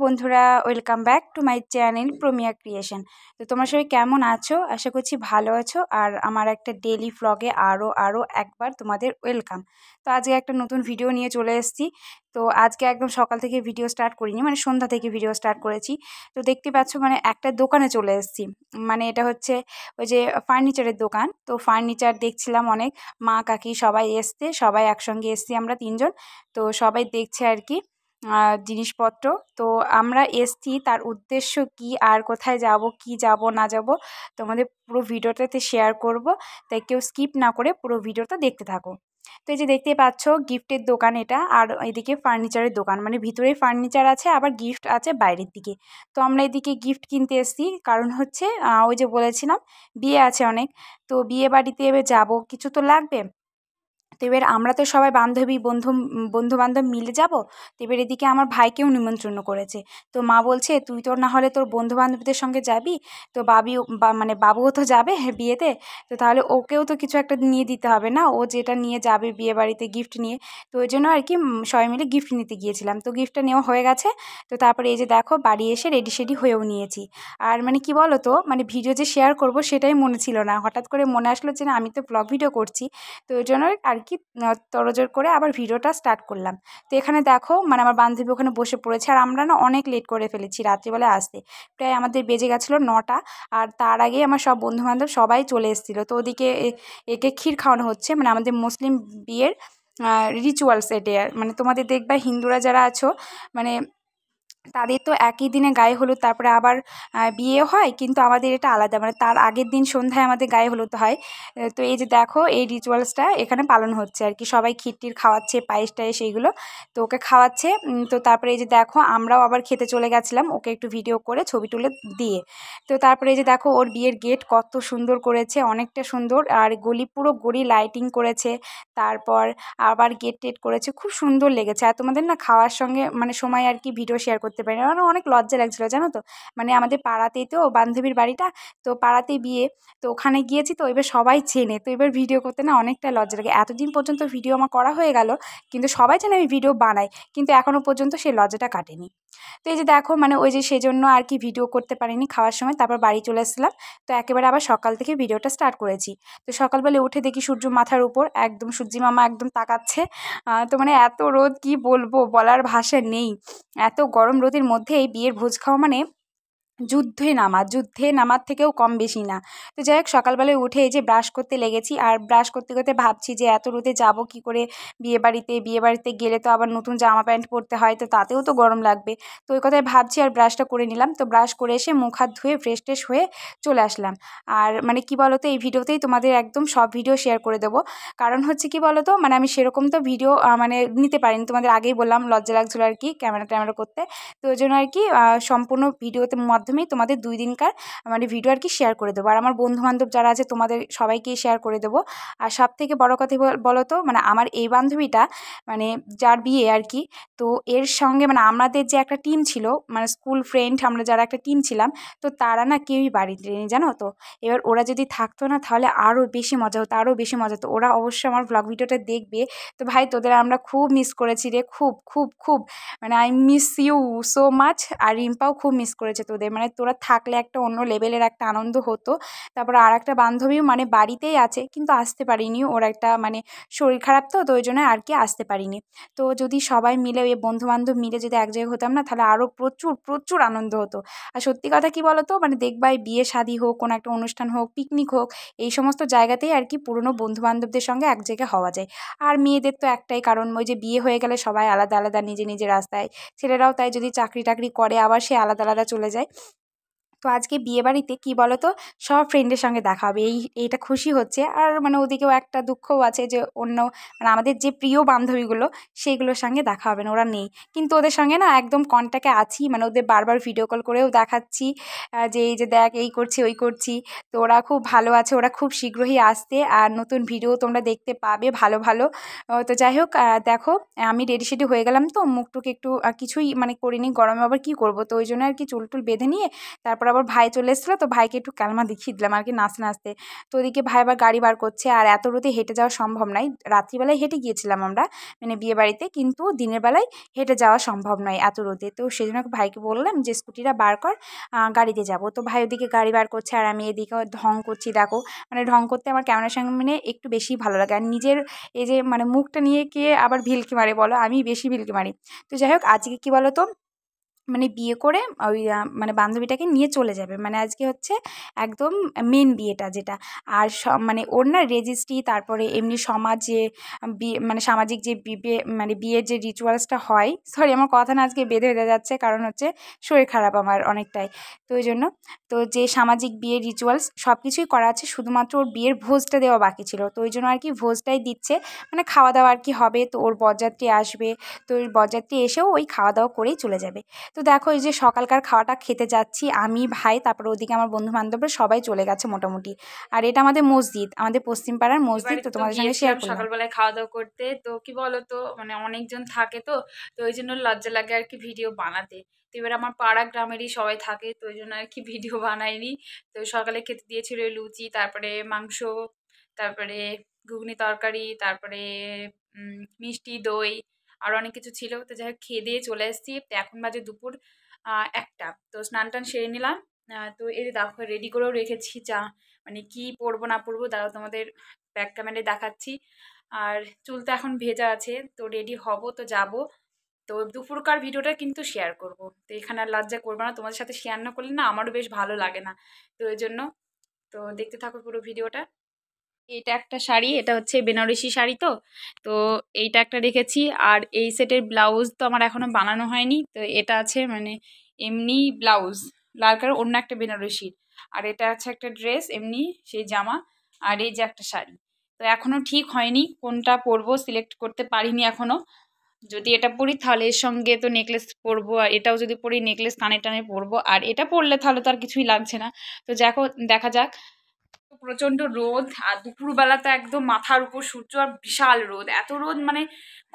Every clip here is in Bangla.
বন্ধুরা, welcome back to my channel Promiya creation. তো তোমরা সবাই কেমন আছো? আশা করছি ভালো আছো। আর আমার একটা ডেইলি ভ্লগে আরও একবার তোমাদের ওয়েলকাম। তো আজকে একটা নতুন ভিডিও নিয়ে চলে এসেছি। তো আজকে একদম সকাল থেকে ভিডিও স্টার্ট করিনি, মানে সন্ধ্যা থেকে ভিডিও স্টার্ট করেছি। তো দেখতে পাচ্ছ মানে একটা দোকানে চলে এসেছি। মানে এটা হচ্ছে ওই যে ফার্নিচারের দোকান। তো ফার্নিচার দেখছিলাম, অনেক মা কাকি সবাই এসছে, সবাই একসঙ্গে এসছি আমরা তিনজন। তো সবাই দেখছে আর কি জিনিসপত্র। তো আমরা এসছি, তার উদ্দেশ্য কি আর কোথায় যাব, কি যাব না যাব তোমাদের পুরো ভিডিওটাতে শেয়ার করব। তাই কেউ স্কিপ না করে পুরো ভিডিওটা দেখতে থাকো। তো এই যে দেখতেই পাচ্ছ গিফটের দোকান এটা, আর এদিকে ফার্নিচারের দোকান, মানে ভিতরে ফার্নিচার আছে আবার গিফট আছে বাইরের দিকে। তো আমরা এদিকে গিফট কিনতে এসেছি, কারণ হচ্ছে ওই যে বলেছিলাম বিয়ে আছে অনেক। তো বিয়ে বাড়িতে এবার যাবো, কিছু তো লাগবে। তো এবার আমরা তো সবাই বন্ধু বান্ধব মিলে যাব। তো এবার এদিকে আমার ভাইকেও নিমন্ত্রণ করেছে। তো মা বলছে তুই তো না হলে তোর বন্ধু বান্ধবদের সঙ্গে যাবি, তো মানে বাবুও তো যাবে বিয়েতে। তো তাহলে ওকেও তো কিছু একটা নিয়ে দিতে হবে না, ও যেটা নিয়ে যাবে বিয়ে বাড়িতে গিফট নিয়ে। তো ওই জন্য আর কি সবাই মিলে গিফট নিতে গিয়েছিলাম। তো গিফটটা নেওয়া হয়ে গেছে। তো তারপরে এই যে দেখো বাড়ি এসে রেডি সেডি হয়েও নিয়েছি। আর মানে কি বলো তো, মানে ভিডিও যে শেয়ার করব সেটাই মনে ছিল না, হঠাৎ করে মনে আসলো যে না আমি তো ব্লগ ভিডিও করছি। তো ওই জন্য আর কি তড়জড় করে আবার ভিডিওটা স্টার্ট করলাম। তো এখানে দেখো মানে আমার বান্ধবী ওখানে বসে পড়েছে, আর আমরা না অনেক লেট করে ফেলেছি রাত্রিবেলা আসতে। প্রায় আমাদের বেজে গেছিলো 9টা। আর তার আগেই আমার সব বন্ধুবান্ধব সবাই চলে এসেছিলো। তো ওদিকে একে ক্ষীর খাওয়ানো হচ্ছে, মানে আমাদের মুসলিম বিয়ের রিচুয়ালস এটা। মানে তোমাদের দেখবা হিন্দুরা যারা আছো, মানে তাদের তো একই দিনে গায়ে হলুদ, তারপরে আবার বিয়ে হয়, কিন্তু আমাদের এটা আলাদা, মানে তার আগের দিন সন্ধ্যায় আমাদের গায়ে হলুদ হয়। তো এই যে দেখো এই রিচুয়ালসটা এখানে পালন হচ্ছে আর কি, সবাই ক্ষীরটির খাওয়াচ্ছে, পায়েস টায়েস এইগুলো। তো ওকে খাওয়াচ্ছে। তো তারপরে এই যে দেখো আমরাও আবার খেতে চলে গেছিলাম, ওকে একটু ভিডিও করে ছবি তুলে দিয়ে। তো তারপরে এই যে দেখো ওর বিয়ের গেট কত সুন্দর করেছে, অনেকটা সুন্দর, আর পুরো গলি লাইটিং করেছে। তারপর আবার গেট টেট করেছে, খুব সুন্দর লেগেছে। আর তোমাদের না খাওয়ার সঙ্গে মানে সময় আর কি ভিডিও শেয়ার করতে পারি না, মানে অনেক লজ্জা লাগছিলো জানো তো। মানে আমাদের পাড়াতেই তো বান্ধবীর বাড়িটা, তো পাড়াতেই বিয়ে। তো ওখানে গিয়েছি, তো এবার সবাই চেনে, তো এবার ভিডিও করতে না অনেকটা লজ্জা লাগে। এতদিন পর্যন্ত ভিডিও আমার করা হয়ে গেল, কিন্তু সবাই জানে আমি ভিডিও বানাই, কিন্তু এখনও পর্যন্ত সেই লজ্জাটা কাটেনি। তো এই যে দেখো মানে ওই যে সেজন্য আর কি ভিডিও করতে পারিনি খাওয়ার সময়, তারপর বাড়ি চলে আসলাম। তো একেবারে আবার সকাল থেকে ভিডিওটা স্টার্ট করেছি। তো সকালবেলা উঠে দেখি সূর্য মাথার উপর, একদম সূর্যি মামা একদম তাকাচ্ছে। তো মানে এত রোদ, কি বলবো, বলার ভাষা নেই। এত গরম রোদের মধ্যে এই বিয়ের ভোজ খাওয়া মানে যুদ্ধে নামার থেকেও কম বেশি না। তো যাই হোক সকালবেলায় উঠে এই যে ব্রাশ করতে লেগেছি, আর ব্রাশ করতে করতে ভাবছি যে এত রোদে যাব কি করে বিয়ে বাড়িতে গেলে তো আবার নতুন জামা প্যান্ট পরতে হয়, তো তাতেও তো গরম লাগবে। তো ওই কথাই ভাবছি, আর ব্রাশটা করে নিলাম। তো ব্রাশ করে এসে মুখ হাত ধুয়ে ফ্রেশ ট্রেশ হয়ে চলে আসলাম। আর মানে কি বলতো, এই ভিডিওতেই তোমাদের একদম সব ভিডিও শেয়ার করে দেবো। কারণ হচ্ছে কি বলতো, মানে আমি সেরকম তো ভিডিও মানে নিতে পারিনি, তোমাদের আগেই বললাম লজ্জা লাগছিলো আর কি ক্যামেরা করতে। তো ওই জন্য আর কি সম্পূর্ণ ভিডিওতে মাধ্যমেই তোমাদের 2 দিনকার মানে ভিডিও আর কি শেয়ার করে দেবো। আর আমার বন্ধুবান্ধব যারা আছে তোমাদের সবাইকেই শেয়ার করে দেবো। আর সবথেকে বড় কথা বলো তো, মানে আমার এই বান্ধবীটা, মানে যার বিয়ে আর কি, তো এর সঙ্গে মানে আমাদের যে একটা টিম ছিল, মানে স্কুল ফ্রেন্ড আমরা যারা একটা টিম ছিলাম, তো তারা না কেউই বাড়িতে নেই জানো তো। এবার ওরা যদি থাকতো না তাহলে আরও বেশি মজা হতো। ওরা অবশ্যই আমার ব্লগ ভিডিওটা দেখবে। তো ভাই তোদের আমরা খুব মিস করেছি রে, খুব খুব খুব, মানে I miss you so much. আর রিম্পাও খুব মিস করেছে তোদের, মানে তোরা থাকলে একটা অন্য লেভেলের একটা আনন্দ হতো। তারপর আর একটা বান্ধবীও মানে বাড়িতেই আছে, কিন্তু আসতে পারিনি, ওর একটা মানে শরীর খারাপ, তো ওই জন্য আর কি আসতে পারিনি। তো যদি সবাই মিলে এই বন্ধুবান্ধব মিলে যদি এক জায়গায় হতাম না, তাহলে আরও প্রচুর প্রচুর আনন্দ হতো। আর সত্যি কথা কি বলো তো, মানে দেখবা এই বিয়ে শাদী হোক, কোনো একটা অনুষ্ঠান হোক, পিকনিক হোক, এই সমস্ত জায়গাতেই আর কি পুরনো বন্ধুবান্ধবদের সঙ্গে এক জায়গায় হওয়া যায়। আর মেয়েদের তো একটাই কারণ, ওই যে বিয়ে হয়ে গেলে সবাই আলাদা আলাদা নিজের রাস্তায়। ছেলেরাও তাই, যদি চাকরি টাকরি করে আবার সে আলাদা আলাদা চলে যায়। তো আজকে বিয়েবাড়িতে কি বলো তো, সব ফ্রেন্ডের সঙ্গে দেখা হবে, এইটা খুশি হচ্ছে। আর মানে ওদিকেও একটা দুঃখও আছে যে অন্য মানে আমাদের যে প্রিয় বান্ধবীগুলো সেইগুলোর সঙ্গে দেখা হবে না, ওরা নেই। কিন্তু ওদের সঙ্গে না একদম কন্ট্যাক্টে আছি, মানে ওদের বারবার ভিডিও কল করেও দেখাচ্ছি যে এই যে দেখ এই করছি ওই করছি। তো ওরা খুব ভালো আছে, ওরা খুব শীঘ্রই আসতে, আর নতুন ভিডিও তোমরা দেখতে পাবে ভালো ভালো। তো যাই হোক দেখো আমি রেডি সেডি হয়ে গেলাম, তো মুখটুক একটু কিছুই মানে করিনি, গরমে আবার কি করব, তো ওই জন্য আর কি চুল টুল বেঁধে নিয়ে তারপর আবার আবার ভাই চলে এসেছিলো, তো ভাইকে একটু ক্যালমা দেখিয়ে দিলাম আর কি নাচতে নাচতে। তো ওদিকে ভাই আবার গাড়ি বার করছে, আর এত রোদে হেঁটে যাওয়া সম্ভব নয়। রাত্রিবেলায় হেঁটে গিয়েছিলাম আমরা মানে বিয়ে বাড়িতে, কিন্তু দিনের বেলায় হেঁটে যাওয়া সম্ভব নয় এত রোদে। তো সেই জন্য ভাইকে বললাম যে স্কুটিটা বার কর, গাড়িতে যাব। তো ভাই ওদিকে গাড়ি বার করছে আর আমি এদিকে ঢং করছি। দেখো মানে ঢং করতে আমার ক্যামেরার সামনে একটু বেশি ভালো লাগে, আর নিজের এই যে মানে মুখটা নিয়ে কে আবার ভিলকি মারে বলো, আমি বেশি ভিলকি মারি। তো যাই হোক, আজকে কি বলো তো, মানে বিয়ে করে ওই মানে বান্ধবীটাকে নিয়ে চলে যাবে, মানে আজকে হচ্ছে একদম মেন বিয়েটা যেটা। আর মানে ওর না রেজিস্ট্রি, তারপরে এমনি সমাজে বিয়ে মানে সামাজিক যে বিয়ে মানে বিয়ের যে রিচুয়ালসটা হয়, সরি আমার কথা না আজকে বেঁধে বেঁধে যাচ্ছে, কারণ হচ্ছে শরীর খারাপ আমার অনেকটাই। তো ওই জন্য তো যে সামাজিক বিয়ের রিচুয়ালস সব কিছুই করা আছে, শুধুমাত্র ওর বিয়ের ভোজটা দেওয়া বাকি ছিল। তো ওই জন্য আর কি ভোজটাই দিচ্ছে, মানে খাওয়া দাওয়া আর কি হবে। তো ওর বরযাত্রী আসবে, তো ওই বরযাত্রী এসেও ওই খাওয়া দাওয়া করেই চলে যাবে। তো দেখো এই যে সকালকার খাওয়াটা খেতে যাচ্ছি আমি, ভাই, তারপরে ওদিকে আমার বন্ধু বান্ধবরা সবাই চলে গেছে মোটামুটি। আর এটা আমাদের মসজিদ, আমাদের পশ্চিম পাড়ার মসজিদ, তো তোমাদের সঙ্গে শেয়ার করলাম। সকালবেলায় খাওয়া দাওয়া করতে, তো কি বলতো মানে অনেকজন থাকে, তো তো ওই জন্য লজ্জা লাগে আর কি ভিডিও বানাতে। তো এবার আমার পাড়া গ্রামেরই সবাই থাকে, তো ওই জন্য আর কি ভিডিও বানাইনি। তো সকালে খেতে দিয়েছিল লুচি, তারপরে মাংস, তারপরে ঘুগনি তরকারি, তারপরে মিষ্টি দই, আর অনেক কিছু ছিল। তো যাই হোক খেয়ে দিয়ে চলে এসেছি। তো এখন বাজে দুপুর 1টা। তো স্নান টান সেরে নিলাম। তো এই যে দেখো রেডি করেও রেখেছি, চা মানে কি পরবো না পরবো দাঁড়াও তোমাদের ব্যাক ক্যামেরায় দেখাচ্ছি। আর চুল তো এখন ভেজা আছে, তো রেডি হব, তো যাব। তো দুপুরকার ভিডিওটা কিন্তু শেয়ার করব। তো এখানে আর লজ্জা করবো না, তোমাদের সাথে শেয়ার না করলে না আমারও বেশ ভালো লাগে না। তো ওই জন্য তো দেখতে থাকো পুরো ভিডিওটা। এটা একটা শাড়ি, এটা হচ্ছে বেনারসি শাড়ি। তো তো এইটা একটা রেখেছি, আর এই সেটের ব্লাউজ তো আমার এখনো বানানো হয়নি। তো এটা আছে মানে এমনি ব্লাউজ লাল কালার, অন্য একটা বেনারসির। আর এটা আছে একটা ড্রেস এমনি সেই জামা। আর এই যে একটা শাড়ি। তো এখনো ঠিক হয়নি কোনটা পরবো, সিলেক্ট করতে পারিনি এখনো। যদি এটা পরি তাহলে এর সঙ্গে তো নেকলেস পরবো, আর এটাও যদি পরি নেকলেস কানে টানে পরবো, আর এটা পরলে তাহলে তো আর কিছুই লাগছে না। তো দেখো দেখা যাক। প্রচন্ড রোদ, আর দুপুরবেলা তো একদম মাথার উপর সূর্য, আর বিশাল রোদ, এত রোদ মানে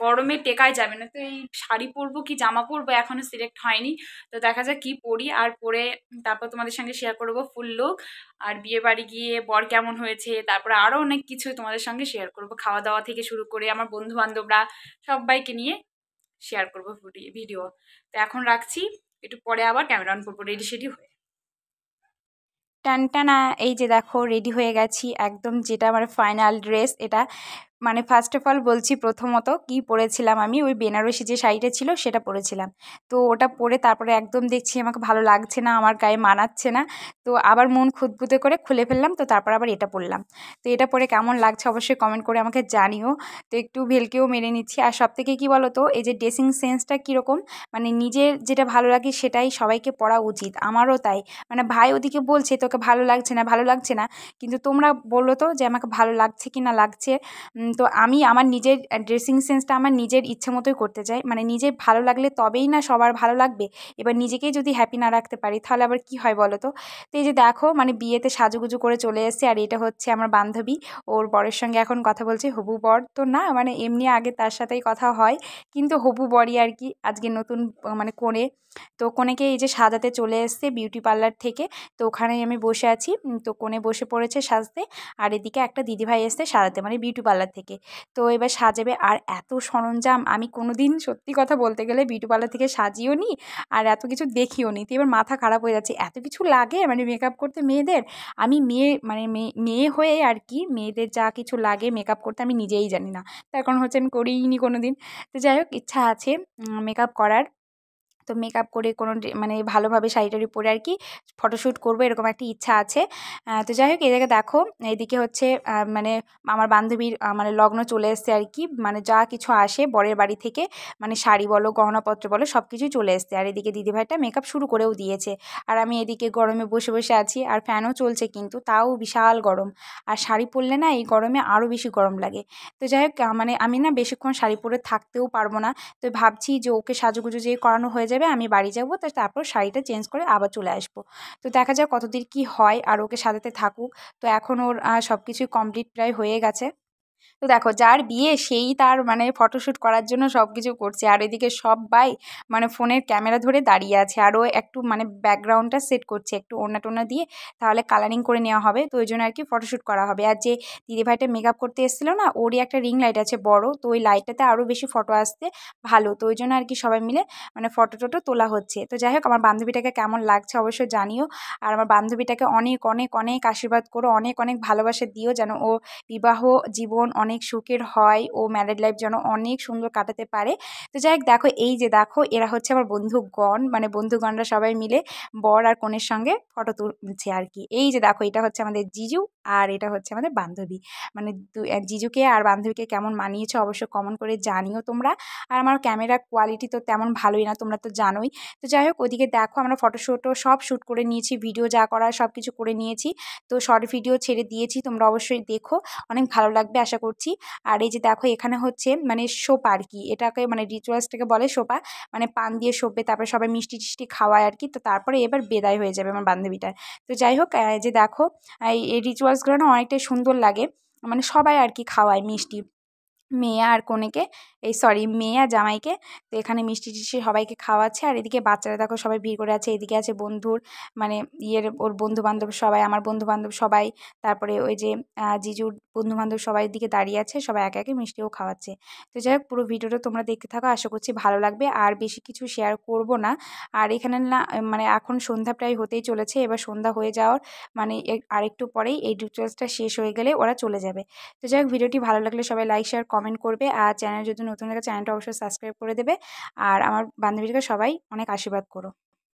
গরমে টেকাই যাবে না। তো এই শাড়ি পরবো কি জামা পরবো এখনো সিলেক্ট হয়নি। তো দেখা যাক কি পরি, আর পরে তারপর তোমাদের সঙ্গে শেয়ার করবো ফুল লুক, আর বিয়ে বাড়ি গিয়ে বর কেমন হয়েছে, তারপরে আরো অনেক কিছু তোমাদের সঙ্গে শেয়ার করবো, খাওয়া দাওয়া থেকে শুরু করে আমার বন্ধু বান্ধবরা সবাইকে নিয়ে শেয়ার করবো ভিডিও। তো এখন রাখছি, একটু পরে আবার ক্যামেরা অন করবো রেডি সেডি হয়ে। টানটানা, এই যে দেখো রেডি হয়ে গেছি একদম, যেটা আমার ফাইনাল ড্রেস এটা। মানে ফার্স্ট অফ অল বলছি, প্রথমত কি পরেছিলাম আমি, ওই বেনারসি যে শাড়িটা ছিল সেটা পরেছিলাম। তো ওটা পরে তারপরে একদম দেখছি আমাকে ভালো লাগছে না, আমার গায়ে মানাচ্ছে না। তো আবার মন খুঁতখুঁতে করে খুলে ফেললাম, তো তারপর আবার এটা পরলাম। তো এটা পরে কেমন লাগছে অবশ্যই কমেন্ট করে আমাকে জানিও। তো একটু ভেলকেও মেরে নিচ্ছি। আর সব থেকে কী বলো তো, এই যে ড্রেসিং সেন্সটা কীরকম, মানে নিজের যেটা ভালো লাগে সেটাই সবাইকে পরা উচিত, আমারও তাই। মানে ভাই ওদিকে বলছে তোকে ভালো লাগছে না ভালো লাগছে না, কিন্তু তোমরা বলো তো যে আমাকে ভালো লাগছে কি না লাগছে। তো আমি আমার নিজের ড্রেসিং সেন্সটা আমার নিজের ইচ্ছে মতোই করতে চাই, মানে নিজের ভালো লাগলে তবেই না সবার ভালো লাগবে। এবার নিজেকেই যদি হ্যাপি না রাখতে পারি তাহলে আবার কি হয় বলো তো। তো এই যে দেখো মানে বিয়েতে সাজুগুজু করে চলে এসেছে, আর এটা হচ্ছে আমার বান্ধবী, ওর বরের সঙ্গে এখন কথা বলছে। হবু বর তো না, মানে এমনি আগে তার সাথেই কথা হয়, কিন্তু হবু বরই আর কি, আজকে নতুন মানে কোণে। তো কোণেকে এই যে সাজাতে চলে এসছে বিউটি পার্লার থেকে। তো ওখানেই আমি বসে আছি। তো কোণে বসে পড়েছে সাজতে, আর এদিকে একটা দিদিভাই এসছে সাজাতে, মানে বিউটি পার্লার থেকে। তো এবার সাজাবে, আর এত সরঞ্জাম আমি কোনো দিন সত্যি কথা বলতে গেলে বিউটি পার্লার থেকে সাজিও নি, আর এত কিছু দেখিও নি। তো এবার মাথা খারাপ হয়ে যাচ্ছে, এত কিছু লাগে মানে মেকআপ করতে মেয়েদের। আমি মেয়ে মানে মেয়ে হয়ে আর কি, মেয়েদের যা কিছু লাগে মেকআপ করতে আমি নিজেই জানি না, তার কারণ হচ্ছে আমি করিই নি কোনো দিন। তো যাই হোক ইচ্ছা আছে মেকআপ করার। তো মেকআপ করে কোনো মানে ভালোভাবে শাড়ি টাড়ি পরে আর কি ফটোশ্যুট করবো, এরকম একটা ইচ্ছা আছে। তো যাই হোক এই জায়গায় দেখো, এইদিকে হচ্ছে মানে আমার বান্ধবীর মানে লগ্ন চলে এসছে আর কি, মানে যা কিছু আসে বরের বাড়ি থেকে, মানে শাড়ি বলো গহনাপত্র বলো সব কিছুই চলে এসছে। আর এদিকে দিদিভাইটা মেকআপ শুরু করেও দিয়েছে, আর আমি এদিকে গরমে বসে বসে আছি, আর ফ্যানও চলছে কিন্তু তাও বিশাল গরম। আর শাড়ি পরলে না এই গরমে আরও বেশি গরম লাগে। তো যাই হোক মানে আমি না বেশিক্ষণ শাড়ি পরে থাকতেও পারবো না। তো ভাবছি যে ওকে সাজুগুজু যেই করানো হয়ে যাবে আমি বাড়ি যাবো, তো তারপর শাড়িটা চেঞ্জ করে আবার চলে আসবো। তো দেখা যাক কতদিন কি হয়, আর ওকে সাজাতে থাকুক। তো এখন ওর সব কিছুই কমপ্লিট প্রায় হয়ে গেছে। তো দেখো যার বিয়ে সেই তার মানে ফটোশ্যুট করার জন্য সব কিছু করছে, আর এদিকে সবাই মানে ফোনের ক্যামেরা ধরে দাঁড়িয়ে আছে, আর ও একটু মানে ব্যাকগ্রাউন্ডটা সেট করছে একটু ওড়না টোনা দিয়ে, তাহলে কালারিং করে নেওয়া হবে, তো ওই জন্য আর কি ফটোশ্যুট করা হবে। আর যে দিদিভাইটা মেকআপ করতে এসেছিলো না, ওরই একটা রিং লাইট আছে বড়, তো ওই লাইটটাতে আরও বেশি ফটো আসতে ভালো, তো ওই জন্য আর কি সবাই মিলে মানে ফটো টটো তোলা হচ্ছে। তো যাই হোক, আমার বান্ধবীটাকে কেমন লাগছে অবশ্যই জানিও, আর আমার বান্ধবীটাকে অনেক অনেক অনেক আশীর্বাদ করো, অনেক অনেক ভালোবাসা দিও, যেন ও বিবাহ জীবন অনেক সুখের হয়, ও ম্যারিড লাইফ যেন অনেক সুন্দর কাটাতে পারে। তো যাই হোক, দেখো এই যে দেখো এরা হচ্ছে আমার বন্ধুগণ, মানে বন্ধুগণরা সবাই মিলে বর আর কনের সঙ্গে ফটো তুলছে আর কি। এই যে দেখো এটা হচ্ছে আমাদের জিজু, আর এটা হচ্ছে আমাদের বান্ধবী, মানে জিজুকে আর বান্ধবীকে কেমন মানিয়েছে অবশ্যই কমেন্ট করে জানিও তোমরা। আর আমার ক্যামেরা কোয়ালিটি তো তেমন ভালোই না, তোমরা তো জানোই। তো যাই হোক, ওদিকে দেখো আমরা ফটোশ্যুটও সব শ্যুট করে নিয়েছি, ভিডিও যা করার সব কিছু করে নিয়েছি, তো শর্ট ভিডিও ছেড়ে দিয়েছি, তোমরা অবশ্যই দেখো, অনেক ভালো লাগবে আশা করছি। আর এই যে দেখো এখানে হচ্ছে মানে সোপা আর কি, এটাকে মানে রিচুয়ালসটাকে বলে সোপা, মানে পান দিয়ে শোপে, তারপরে সবাই মিষ্টি টিষ্টি খাওয়ায় আর কি, তো তারপরে এবার বিদায় হয়ে যাবে আমার বান্ধবীটার। তো যাই হোক, যে দেখো এই রিচুয়ালসগুলো না অনেকটাই সুন্দর লাগে, মানে সবাই আর কি খাওয়ায় মিষ্টি, মেয়ে আর কনেকে, এই সরি মেয়ে আর জামাইকে। তো এখানে মিষ্টি টিষ্টি সবাইকে খাওয়াচ্ছে, আর এদিকে বাচ্চারা দেখো সবাই ভিড় করে আছে, এদিকে আছে বন্ধুর মানে ওর বন্ধু বান্ধব সবাই, আমার বন্ধু বান্ধব সবাই, তারপরে ওই যে জিজুর বন্ধু বান্ধব সবাই দিকে দাঁড়িয়ে আছে, সবাই একে একে মিষ্টিও খাওয়াচ্ছে। তো যাই হোক, পুরো ভিডিওটা তোমরা দেখতে থাকো, আশা করছি ভালো লাগবে, আর বেশি কিছু শেয়ার করব না। আর এখানে না মানে এখন সন্ধ্যা প্রায় হতেই চলেছে, এবার সন্ধ্যা হয়ে যাওয়ার মানে আরেকটু পরেই এই রিচুয়ালসটা শেষ হয়ে গেলে ওরা চলে যাবে। তো যাই হোক, ভিডিওটি ভালো লাগলে সবাই লাইক শেয়ার কমেন্ট করবে, আর চ্যানেল যদি নতুন লাগে চ্যানেলটা অবশ্যই সাবস্ক্রাইব করে দেবে, আর আমার বান্ধবীকে সবাই অনেক আশীর্বাদ করো।